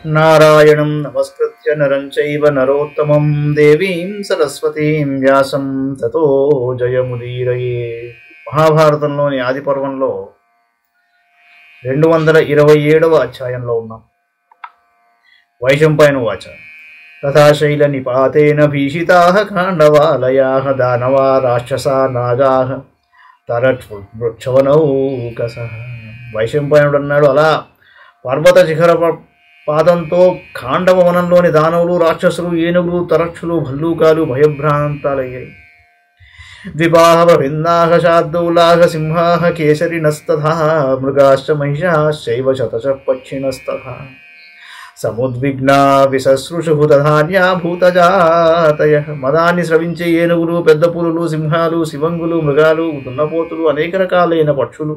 నారాయణం నమస్కృత్య నరం చైవ నరోత్తమం దేవీం సరస్వతీం వ్యాసం తతో జయముదీరయే. మహాభారతంలోని ఆది పర్వంలో 227వ అధ్యాయంలో ఉన్నాం. వైశంపాయన వాచ తథా శైల నిపాతేన భీషితాః ఖాండవాలయాః దానవా రాక్షసా నాగాః తరట్ వృక్షవనౌకసః. వైశంపాయనుడు అన్నాడు, అలా పర్వత శిఖర పాదంతో ఖాండవ వనంలోని దానవులు, రాక్షసులు, ఏనుగులు, తరక్షులు, భల్లూకాలు భయభ్రాంతాలయ్యాయి. ద్విపాః ప్రభిన్నాః శార్దూలాః సింహాః కేసరిణస్తథా మృగాశ్చ మహిషాశ్చైవ శతశః పక్షిణస్తథా సముద్విగ్నా విససృషుః తథాన్యా భూతజాతయః. మదాన్ని స్రవించే ఏనుగులు, పెద్ద పులులు, సింహాలు, శివంగులు, మృగాలు, దున్నపోతులు, అనేక రకాలైన పక్షులు,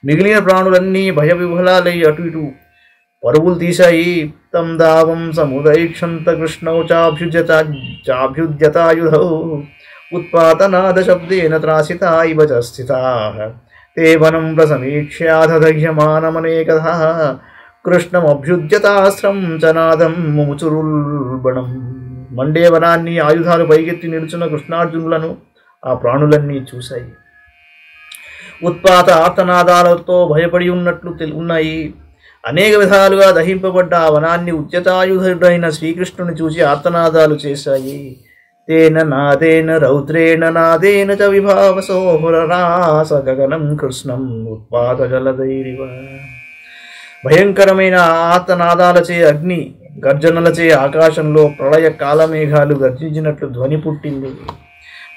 మిగిలిన ప్రాణులన్నీ భయవిహ్వలాలై అటు ఇటు పరుగులు తీశాయి. తం దావం సముదైక్షంత కృష్ణౌ చాభ్యుద్యతాయుధౌ ఉత్పాతనాద శబ్దేన త్రాసితా ఇవ చ స్థితాః తే వనం ప్రసమీక్ష్యాధదహ్యమానమనేకధా కృష్ణమభ్యుద్యతాస్త్రం చ నాదం ముముచురుల్బణం. మండే వనాన్ని ఆయుధాలు పైకెత్తి నిలుచున్న కృష్ణార్జునులను ఆ ప్రాణులన్నీ చూశాయి. ఉత్పాత ఆర్తనాదాలతో భయపడి ఉన్నట్లు ఉన్నాయి. అనేక విధాలుగా దహింపబడ్డ ఆ వనాన్ని ఉద్యతాయుధుడైన శ్రీకృష్ణుని చూసి ఆర్తనాదాలు చేశాయి. తేన నాదేన రౌద్రేణ నాదేన చ విభావసో హురరాస గగనం కృష్ణం ఉత్పాత జలదైరివ. భయంకరమైన ఆర్తనాదాలచే అగ్ని గర్జనలచే ఆకాశంలో ప్రళయ కాలమేఘాలు గర్జించినట్లు ధ్వని పుట్టింది.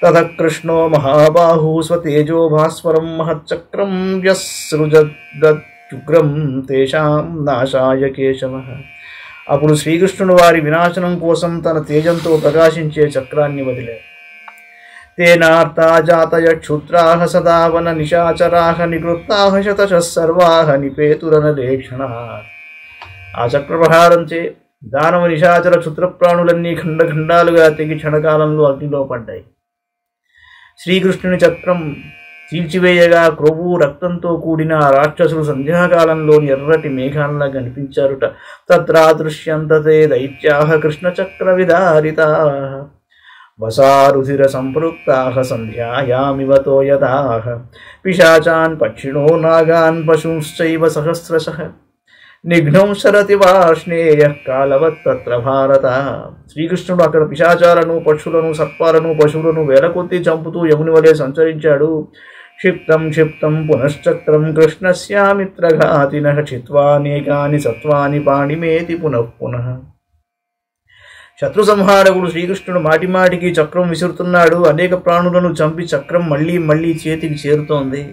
తత కృష్ణో మహాబాహు స్వతేజో భాస్వరం మహచ్చక్రం వ్యసృజద్యుగ్రం తేషాం నాశాయ కేశవః. అప్పుడు శ్రీకృష్ణుడు వారి వినాశనం కోసం తన తేజంతో ప్రకాశించే చక్రాన్ని వదిలారు. తేనార్తా జాతయ క్షుద్రాః సదావన నిశాచరాః నిగృత్తాః శతశః సర్వాః నిపేతురనలేక్షణాః. ఆ చక్రప్రహారంచే దానవ నిశాచర క్షుద్రప్రాణులన్నీ ఖండఖండాలుగా తెగి క్షణకాలంలో అగ్నిలో పడ్డాయి. శ్రీకృష్ణుని చక్రం చీల్చివేయగా క్రొవ్వు రక్తంతో కూడిన రాక్షసులు సంధ్యాకాలంలోని ఎర్రటి మేఘాల్లా కనిపించారుట. తత్రాదృశ్యంతే దైత్యాః కృష్ణచక్ర విదారితాః వసారుధిర సంపృక్తాః సంధ్యాయామివ తోయదాః పిశాచాన్ పక్షిణో నాగాన్ పశుంశ్చైవ సహస్రశః నిఘ్నం శరతి వాష్ణేయః కాలవత్ తత్ర భారత. శ్రీకృష్ణుడు అక్కడ పిశాచాలను, పక్షులను, సర్పాలను, పశువులను వేల కొద్దీ చంపుతూ యముని వలె సంచరించాడు. క్షిప్తం క్షిప్తం పునశ్చక్రం కృష్ణస్యామిత్రఘాతినః చిత్వానేకాని సత్వాని పాణిమేతి పునః పునః. శత్రు సంహారకుడు శ్రీకృష్ణుడు మాటిమాటికి చక్రం విసురుతున్నాడు. అనేక ప్రాణులను చంపి చక్రం మళ్లీ మళ్లీ చేతికి చేరుతోంది.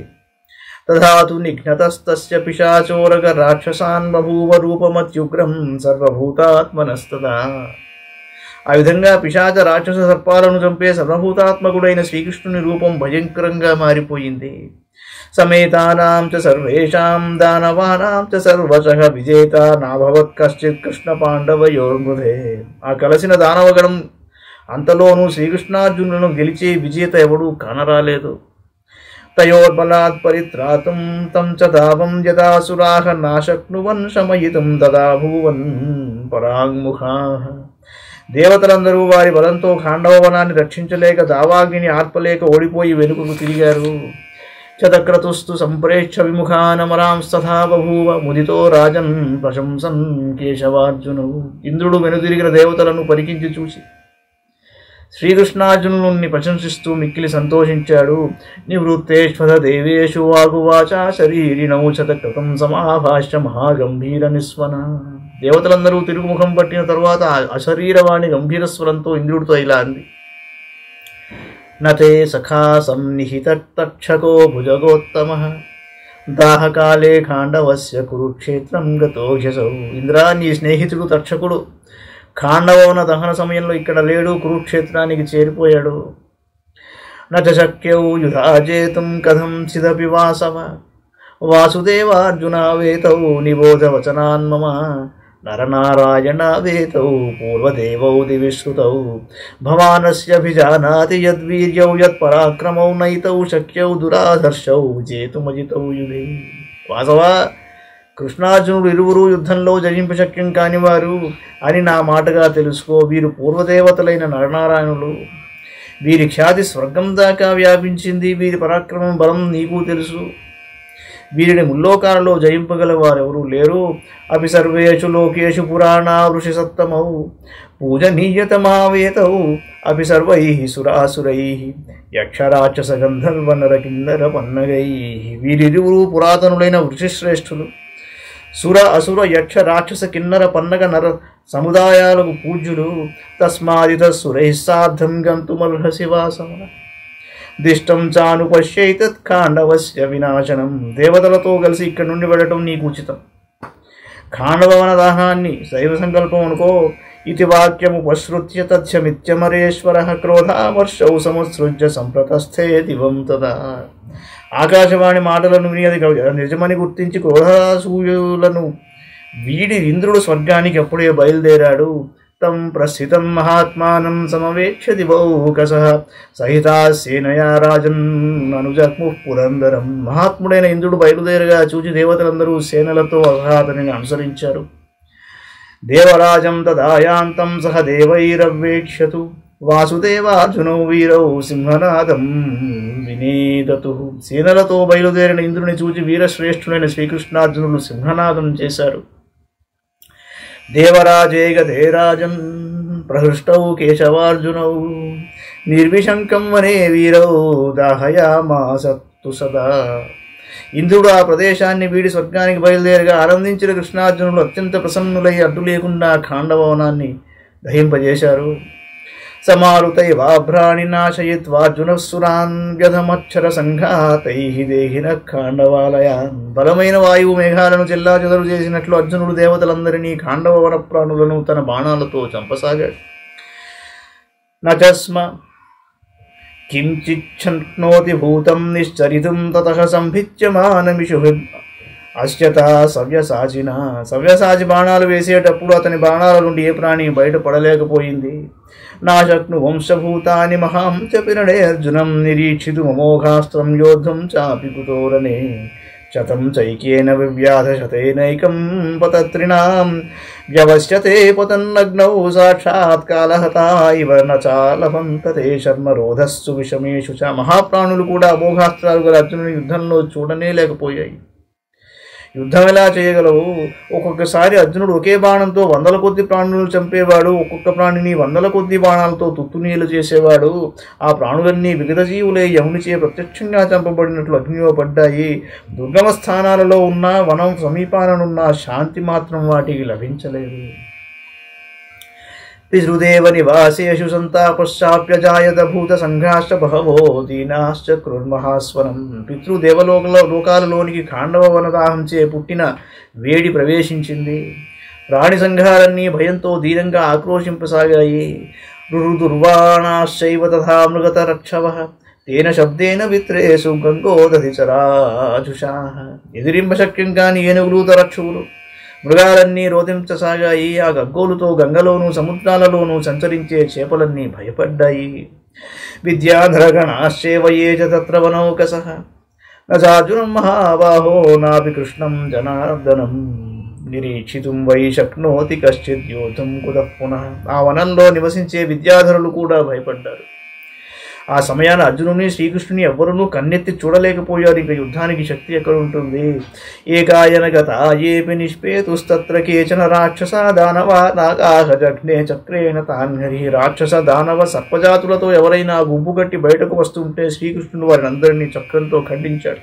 తథాతు నిఘ్నతస్తస్య పిశాచోరగ రాక్షసాన్ బభూవ రూపమత్యుగ్రం సర్వభూతాత్మనస్తదా. ఆ విధంగా పిశాచ రాక్షస సర్పాలను చంపే సర్వభూతాత్మకుడైన శ్రీకృష్ణుని రూపం భయంకరంగా మారిపోయింది. సమేతానాం చ సర్వేషాం దానవానాం చ సర్వశః విజేత నాభవత్ కశ్చిత్ కృష్ణ పాండవయోర్మృధే. ఆ కలసిన దానవగణం అంతలోనూ శ్రీకృష్ణార్జునులను గెలిచే విజేత ఎవడూ కానరాలేదు. తయోర్బలాత్ పరిత్రాతుం తం చ దావం యదాసురాః నాశక్నువన్ శమయితుం తదా భూవన్ పరాంగుఖాః. దేవతలందరూ వారి బలంతో ఖాండవవనాన్ని రక్షించలేక, దావాగ్నిని ఆర్పలేక ఓడిపోయి వెనుకకు తిరిగారు. చతక్రతుస్తు సంప్రేక్ష విముఖానమరాంస్తథా బభూవ ముదితో రాజన్ ప్రశంసన్ కేశవార్జును. ఇంద్రుడు వెనుదిరిగిన దేవతలను పరికించి చూసి శ్రీకృష్ణార్జునుని ప్రశంసిస్తూ మిక్కిలి సంతోషించాడు. నివృత్తేష్వధ దేవేషు వాగువాచ శరీరిణౌ శతకృతం సమాభాష్య మహాగంభీర నిస్వన. దేవతలందరూ తిరుగుముఖం పట్టిన తరువాత అశరీరవాణి గంభీరస్వరంతో ఇంద్రుడితో ఇలా అంది. నతే సఖా సన్నిహిత తక్షకో భుజగోత్తమః దాహకాలే ఖాండవస్య కురుక్షేత్రం గతోఘ్యసౌ. ఇంద్రా, నీ స్నేహితుడు తక్షకుడు ఖాండవన దహన సమయంలో ఇక్కడ లేడు, కురుక్షేత్రానికి చేరిపోయాడు. నచ శక్యౌ యుధాజేతుం కథం చిదపి వాసవ వాసుదేవార్జునావేతౌ నిబోధ వచనాన్ మమ నరనారాయణావేతౌ పూర్వదేవౌ దివిశ్రుతౌ భవానస్యభిజానాతి యద్వీర్యౌ యత్పరాక్రమౌ నైతౌ శక్యౌ దురాధర్షౌ జేతుమజితౌ యుధే. వాసవ, కృష్ణార్జునుడు ఇరువురు యుద్ధంలో జయింపశక్యం కానివారు అని నా మాటగా తెలుసుకో. వీరు పూర్వదేవతలైన నరనారాయణులు. వీరి ఖ్యాతి స్వర్గం దాకా వ్యాపించింది. వీరి పరాక్రమం బలం నీకు తెలుసు. వీరిని ముల్లోకాలలో జయింపగల వారెవరూ లేరు. అపి సర్వేషు లోకేషు పురాణా ఋషి సత్తమౌ పూజనీయతమావేతౌ అపి సర్వై సురాసురై యక్షరాక్షస గంధర్వ నర కిన్నర పన్నగై. వీరిరువురు పురాతనులైన ఋషిశ్రేష్ఠులు. సుర అసుర యక్ష రాక్షస కిన్నర పన్నగ నర సముదాయాలకు పూజ్యులు. తస్మాదిత సురై సార్ధం గంతుమర్హసి వాసన దిష్టం చానుపశ్యైతత్ ఖాండవస్య వినాశనం. దేవతలతో కలిసి ఇక్కడి నుండి వెళ్ళటం నీకు ఉచితం. ఖాండవన దాహాన్ని శైవ సంకల్పం అనుకో. ఇది వాక్యముపశ్రుత్య తథ్యమిత్యమరేశ్వర క్రోధామర్షౌ సముత్సృజ్య సంప్రతస్థే దివం తదా. ఆకాశవాణి మాటలను విని అది నిజమని గుర్తించి క్రోధాసూయులను వీడి ఇంద్రుడు స్వర్గానికి అప్పుడే బయలుదేరాడు. తం ప్రస్థితం మహాత్మానం సమవేక్ష్య దివౌకసః సహితా సేనయా రాజన్ అనుజగ్ముః పురందరం. మహాత్ముడైన ఇంద్రుడు బయలుదేరగా చూచి దేవతలందరూ సేనలతో అతనిని అనుసరించారు. దేవరాజం తదాయాంతం సహ దేవైరవేక్ష్యతు వాసుదేవార్జునౌ వీరౌ సింహనాదం వినేదతు. సేనలతో బయలుదేరిన ఇంద్రుని చూచి వీరశ్రేష్ఠుడైన శ్రీకృష్ణార్జునులు సింహనాదం చేశారు. దేవరాజే గతే రాజన్ ప్రహృష్టౌ కేశవార్జునౌ నిర్విశంకం వనే వీరౌ దాహయామాసత్తు సదా. ఇంద్రుడు ఆ ప్రదేశాన్ని వీడి స్వర్గానికి బయలుదేరగా ఆనందించిన కృష్ణార్జునులు అత్యంత ప్రసన్నులై అడ్డు లేకుండా ఖాండవనాన్ని దహింపజేశారు. సమారుతైవాభ్రాణి నాశయిత్వార్జునస్సురాన్ వ్యధమచ్చర సంఘాతై దేహిన ఖాండవాలయాన్. బలమైన వాయువు మేఘాలను చెల్లాచెదరు చేసినట్లు అర్జునుడు దేవతలందరినీ ఖాండవ వన ప్రాణులను తన బాణాలతో చంపసాగాడు. నచస్మ కించిచ్ఛన్నోతి భూతం నిశ్చరితుం తతః సంభిచ్యమానమిషు అశ్యత సవ్యసాచిన. సవ్యసాచి బాణాలు వేసేటప్పుడు అతని బాణాల నుండి ఏ ప్రాణి బయటపడలేకపోయింది. నాశక్ను వంశభూతాని మహాం చ పిరణే అర్జునం నిరీక్షితు మమోఘాస్త్రం యోద్ధం చాపి కుతోరణే శతం చైకేన వివ్యాధ శతేనైకం పతత్రిణాం వ్యవశ్యతే పతన్నగ్నౌ సాక్షాత్ కాలహతా ఇవ నచాలవంతతే శర్మ రోధస్సు విషమేషు చ. మహాప్రాణులు కూడా అమోఘాస్త్రాలు గల అర్జునుని యుద్ధంలో చూడనే లేకపోయాయి. యుద్ధం ఎలా చేయగలవు? ఒక్కొక్కసారి అర్జునుడు ఒకే బాణంతో వందల కొద్ది ప్రాణులను చంపేవాడు. ఒక్కొక్క ప్రాణిని వందల కొద్ది బాణాలతో తుత్తునీలు చేసేవాడు. ఆ ప్రాణులన్నీ విగత జీవులే యమునిచే ప్రత్యక్షంగా చంపబడినట్లు అగ్నిలో పడ్డాయి. దుర్గమ స్థానాలలో ఉన్న వనం సమీపాననున్న శాంతి మాత్రం వాటికి లభించలేదు. పితృదేవ నివాసేషు సంతాపశ్చాప్యజాయత భూత సంఘాశ్చ బహవో దీనాశ్చ కృన్మహాస్వరం. లోకాలలోనికి ఖాండవ వనదాహంచే పుట్టిన వేడి ప్రవేశించింది. ప్రాణి సంఘాలన్నీ భయంతో దీనంగా ఆక్రోశింపసాగాయి. రురుదుర్వాణాశ్చైవ తథా మృగత రక్షవః తేన శబ్దేన విత్రేషు గంగోదధిచరాజుషాః. ఎదిరింపశక్యం కాని ఏనుగులు తరక్షువులు మృగాలన్నీ రోధించసాగాయి. ఆ గగ్గోలుతో గంగలోనూ సముద్రాలలోనూ సంచరించే చేపలన్నీ భయపడ్డాయి. విద్యాధరగణాశ్చేవయే చ తత్ర వనౌకసః నచార్జునం మహాబాహో నాపి కృష్ణం జనార్దనం నిరీక్షితుం వై శక్నోతి కశ్చిద్ యోధుం కుతః పునః. ఆ వనంలో నివసించే విద్యాధరులు కూడా భయపడ్డారు. ఆ సమయాన అర్జునుని శ్రీకృష్ణుని ఎవ్వరూ కన్నెత్తి చూడలేకపోయారు. ఇక యుద్ధానికి శక్తి ఎక్కడ ఉంటుంది? ఏకాయన గతాయేపి నిష్పేతుస్తత్ర కేచన రాక్షస దానవ నాగాహ జఘ్నే చక్రేణ తాన్హరి. రాక్షస దానవ సర్పజాతులతో ఎవరైనా గుంపు కట్టి బయటకు వస్తుంటే శ్రీకృష్ణుడు వారిని అందరినీ చక్రంతో ఖండించాడు.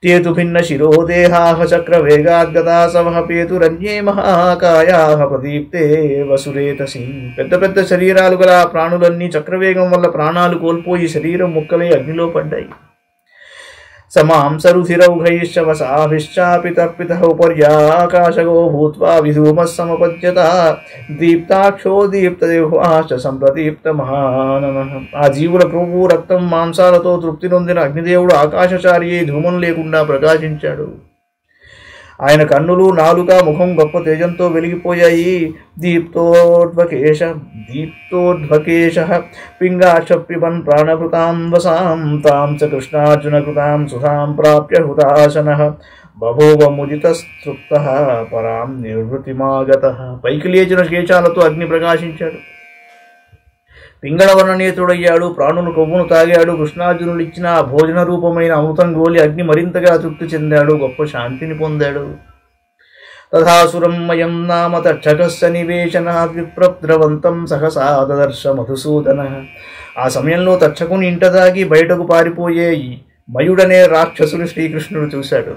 తేతు భిన్న శిరోదేహాః చక్ర వేగాద్గతాసవః పేతురన్యే మహాకాయాః ప్రదీప్తే వసురేతసి. పెద్ద పెద్ద శరీరాలు గల ప్రాణులన్నీ చక్రవేగం వల్ల ప్రాణాలు కోల్పోయి శరీరం ముక్కలై అగ్నిలో పడ్డాయి. సమాంసరుధిరౌఘైశ్చ వసాభిశ్చాపి తర్పితః ఉపర్యాకాశగో భూత్వా విధూమః సమపద్యత దీప్తాక్షో దీప్తదేవాశ్చ సంప్రదీప్త మహాననః. ఆ జీవుల క్రొవ్వు రక్తం మాంసాలతో తృప్తి నొందిన అగ్నిదేవుడు ఆకాశచారి ధూమం లేకుండా ప్రకాశించాడు. ఆయన కన్నులు, నాలుక, ముఖం గొప్ప తేజంతో వెలిగిపోయాయి. దీప్తోద్భకేశ పింగాక్ష పిబన్ ప్రాణకృతాం వసాం తాం చ కృష్ణార్జునకృతాం సుధాం ప్రాప్య హుతాశనః బభూవ ముదితస్తృప్తః పరాం నిర్వృతిమాగతః. పైకి లేచిన కేశాలతో అగ్ని ప్రకాశించాడు. పింగళవర్ణనేతుడయ్యాడు. ప్రాణులు కొవ్వును తాగాడు. కృష్ణార్జునులు ఇచ్చిన ఆ భోజన రూపమైన అమృతం గోలి అగ్ని మరింతగా తృప్తి చెందాడు. గొప్ప శాంతిని పొందాడు. తథాసురం మయం నామ తక్షకస్య నివేశనాద్ విప్రద్రవంతం సహసా దదర్శ మధుసూదన. ఆ సమయంలో తక్షకుని ఇంట దాగి బయటకు పారిపోయే మయుడనే రాక్షసుని శ్రీకృష్ణుడు చూశాడు.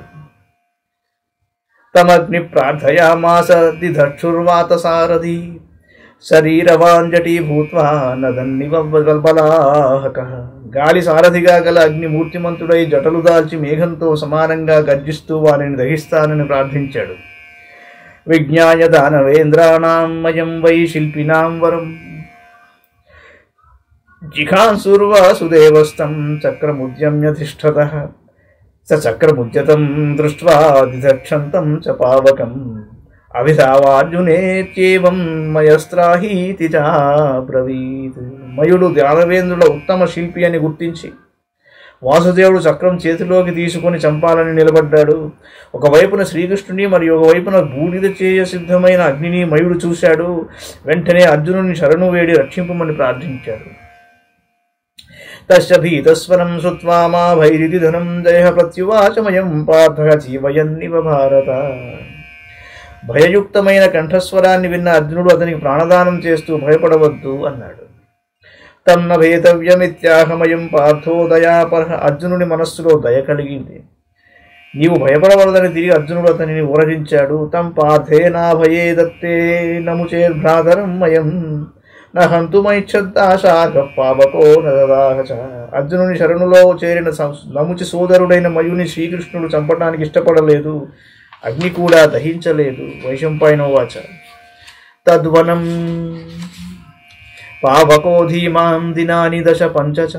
తమగ్ని ప్రార్థయామాస దిధక్షుర్వాత సారథి శరీరవాంజటీ భూత్వా నదన్నివల్బలాహక. గాలి సారథిగా గల అగ్ని మూర్తిమంతుడై జటలు దాల్చి మేఘంతో సమానంగా గర్జిస్తూ వారిని దహిస్తానని ప్రార్థించాడు. విజ్ఞాయ దానవేంద్రాణాం మయం వై శిల్పినాం వరం జిఘాంసుర్వాసుదేవస్తం చక్రముద్యమ్యధిష్ఠతః స చక్రముద్యతం దృష్ట్వా దిధక్షంతం చ పావకం అభిధావార్జునేత్యేవం మయస్త్రాహీతి చాబ్రవీత్. మయుడు దానవేంద్రుల ఉత్తమ శిల్పి అని గుర్తించి వాసుదేవుడు చక్రం చేతిలోకి తీసుకొని చంపాలని నిలబడ్డాడు. ఒకవైపున శ్రీకృష్ణుని మరియు ఒకవైపున బూడిద చేయ సిద్ధమైన అగ్నిని మయుడు చూశాడు. వెంటనే అర్జునుని శరణు వేడి రక్షింపమని ప్రార్థించాడు. తస్య భీతస్వరం శ్రుత్వా మా భైరితి ధనం జయ ప్రత్యువాచమయం పార్థః జీవయన్నివ భారత. భయయుక్తమైన కంఠస్వరాన్ని విన్న అర్జునుడు అతనికి ప్రాణదానం చేస్తూ భయపడవద్దు అన్నాడు. తన్న భేతవ్యమిత్యాహమయం పార్థో దయాపర. అర్జునుని మనస్సులో దయ కలిగింది. నీవు భయపడవలదని తిరిగి అర్జునుడు అతనిని ఊరగించాడు. తం పార్థే నా భయే దత్తే నముచేర్భ్రాతరం మయం నహంతుమైచ్ఛద్దాశార్హ పావకో నదాహచ. అర్జునుని శరణులో చేరిన నముచి సోదరుడైన మయుని శ్రీకృష్ణుడు చంపడానికి ఇష్టపడలేదు. అగ్ని కూడా దహించలేదు. వైశంపాయనోవాచ తద్వనం పావకో ధీమాం దినాని దశ పంచచ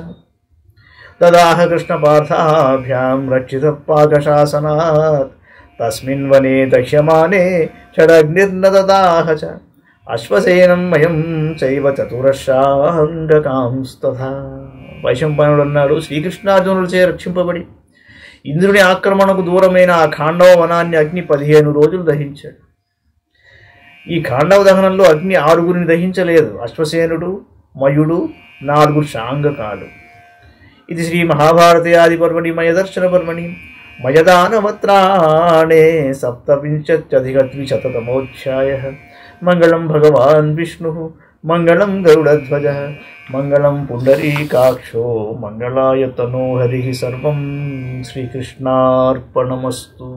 తదాహ కృష్ణ పార్థాభ్యాం రక్షిత పాకశాసనాత్ తస్మిన్ వనే దహ్యమానే షడగ్నిర్నదదాహ చ అశ్వసేనం మయం చైవ చతురశాంగకాంస్తథా. వైశంపాయనుడు అన్నాడు, శ్రీకృష్ణార్జునులచే రక్షింపబడి ఇంద్రుని ఆక్రమణకు దూరమైన ఆ ఖాండవ వనాన్ని అగ్ని 15 రోజులు దహించాడు. ఈ ఖాండవ దహనంలో అగ్ని 6గురిని దహించలేదు. అశ్వసేనుడు, మయుడు, 4 శాంగకాలు. ఇది శ్రీ మహాభారతే ఆది పర్వణి మయదర్శన పర్వణి మయదానవత్రాణే సప్తవింశత్యధిక-ద్విశతమోధ్యాయః. మంగళం భగవాన్ విష్ణు మంగళం గరుడధ్వజ మంగళం పుండరీకాక్షో మంగళాయ తనో హరి. సర్వం శ్రీకృష్ణార్పణమస్తు.